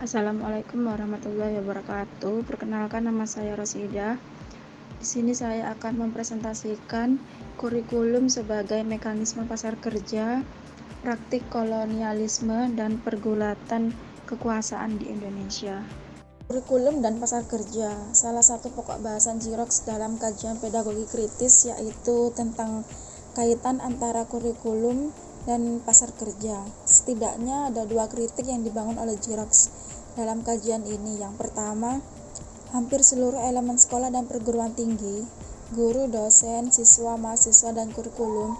Assalamualaikum warahmatullahi wabarakatuh. Perkenalkan, nama saya Rosidah. Di sini saya akan mempresentasikan kurikulum sebagai mekanisme pasar kerja, praktik kolonialisme, dan pergulatan kekuasaan di Indonesia. Kurikulum dan pasar kerja, salah satu pokok bahasan Xerox dalam kajian pedagogi kritis yaitu tentang kaitan antara kurikulum dan pasar kerja. Setidaknya ada dua kritik yang dibangun oleh Xerox dalam kajian ini. Yang pertama, hampir seluruh elemen sekolah dan perguruan tinggi, guru, dosen, siswa, mahasiswa, dan kurikulum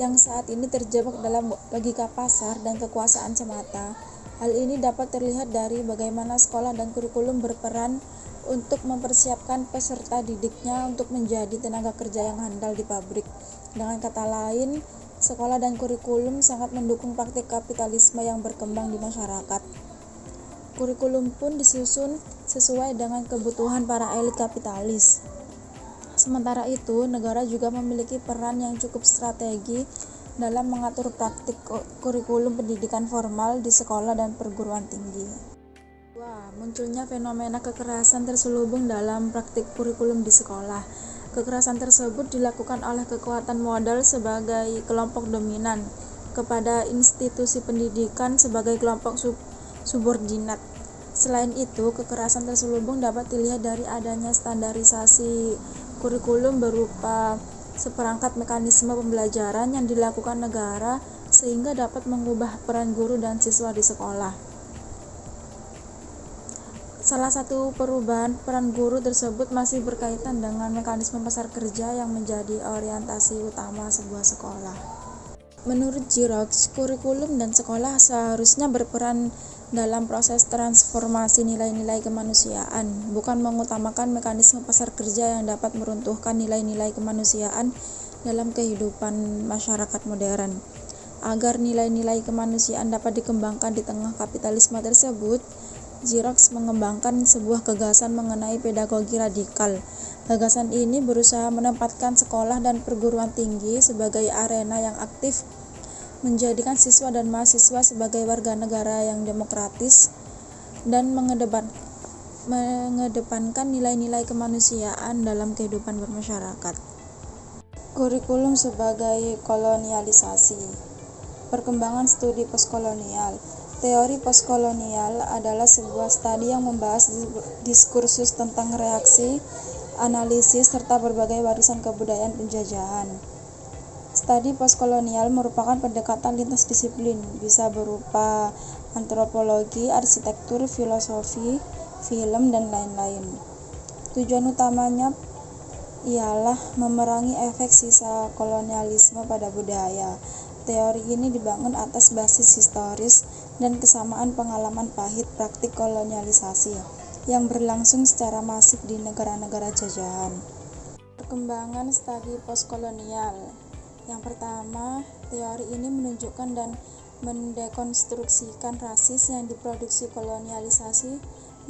yang saat ini terjebak dalam logika pasar dan kekuasaan semata. Hal ini dapat terlihat dari bagaimana sekolah dan kurikulum berperan untuk mempersiapkan peserta didiknya untuk menjadi tenaga kerja yang handal di pabrik. Dengan kata lain, sekolah dan kurikulum sangat mendukung praktik kapitalisme yang berkembang di masyarakat. Kurikulum pun disusun sesuai dengan kebutuhan para elit kapitalis. Sementara itu, negara juga memiliki peran yang cukup strategi dalam mengatur praktik kurikulum pendidikan formal di sekolah dan perguruan tinggi. Munculnya fenomena kekerasan terselubung dalam praktik kurikulum di sekolah. Kekerasan tersebut dilakukan oleh kekuatan modal sebagai kelompok dominan kepada institusi pendidikan sebagai kelompok subordinat. Selain itu, kekerasan terselubung dapat dilihat dari adanya standarisasi kurikulum berupa seperangkat mekanisme pembelajaran yang dilakukan negara sehingga dapat mengubah peran guru dan siswa di sekolah. Salah satu perubahan peran guru tersebut masih berkaitan dengan mekanisme pasar kerja yang menjadi orientasi utama sebuah sekolah. Menurut Xerox, kurikulum dan sekolah seharusnya berperan dalam proses transformasi nilai-nilai kemanusiaan, bukan mengutamakan mekanisme pasar kerja yang dapat meruntuhkan nilai-nilai kemanusiaan dalam kehidupan masyarakat modern. Agar nilai-nilai kemanusiaan dapat dikembangkan di tengah kapitalisme tersebut, Xerox mengembangkan sebuah gagasan mengenai pedagogi radikal. Gagasan ini berusaha menempatkan sekolah dan perguruan tinggi sebagai arena yang aktif, menjadikan siswa dan mahasiswa sebagai warga negara yang demokratis, dan mengedepankan nilai-nilai kemanusiaan dalam kehidupan bermasyarakat. Kurikulum sebagai kolonialisasi. Perkembangan studi postkolonial. Teori postkolonial adalah sebuah studi yang membahas diskursus tentang reaksi, analisis, serta berbagai warisan kebudayaan penjajahan. Studi postkolonial merupakan pendekatan lintas disiplin, bisa berupa antropologi, arsitektur, filosofi, film, dan lain-lain. Tujuan utamanya ialah memerangi efek sisa kolonialisme pada budaya. Teori ini dibangun atas basis historis dan kesamaan pengalaman pahit praktik kolonialisasi yang berlangsung secara masif di negara-negara jajahan. Perkembangan studi postkolonial. Yang pertama, teori ini menunjukkan dan mendekonstruksikan rasis yang diproduksi kolonialisasi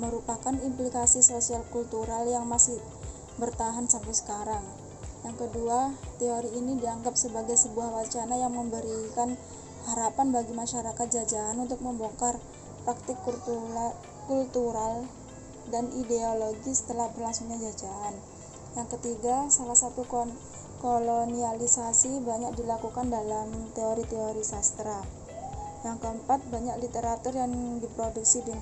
merupakan implikasi sosial kultural yang masih bertahan sampai sekarang. Yang kedua, teori ini dianggap sebagai sebuah wacana yang memberikan harapan bagi masyarakat jajahan untuk membongkar praktik kultural dan ideologi setelah berlangsungnya jajahan. Yang ketiga, salah satu kolonialisasi banyak dilakukan dalam teori-teori sastra. Yang keempat, banyak literatur yang diproduksi di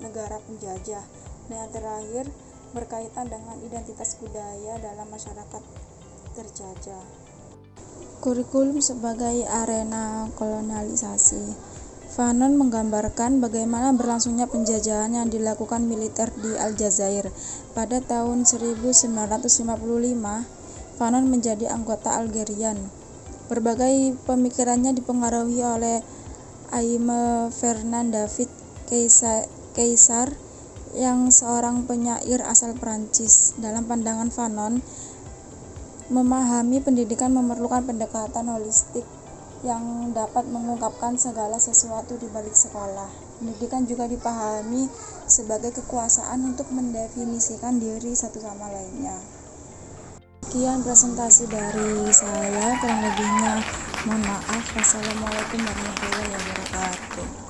negara penjajah. Dan yang terakhir, berkaitan dengan identitas budaya dalam masyarakat terjajah. Kurikulum sebagai arena kolonialisasi. Fanon menggambarkan bagaimana berlangsungnya penjajahan yang dilakukan militer di Aljazair. Pada tahun 1955, Fanon menjadi anggota Algerian. Berbagai pemikirannya dipengaruhi oleh Aimé Fernand David Caissar yang seorang penyair asal Prancis. Dalam pandangan Fanon, memahami pendidikan memerlukan pendekatan holistik yang dapat mengungkapkan segala sesuatu di balik sekolah. Pendidikan juga dipahami sebagai kekuasaan untuk mendefinisikan diri satu sama lainnya. Sekian presentasi dari saya, kurang lebihnya mohon maaf. Wassalamualaikum warahmatullahi wabarakatuh.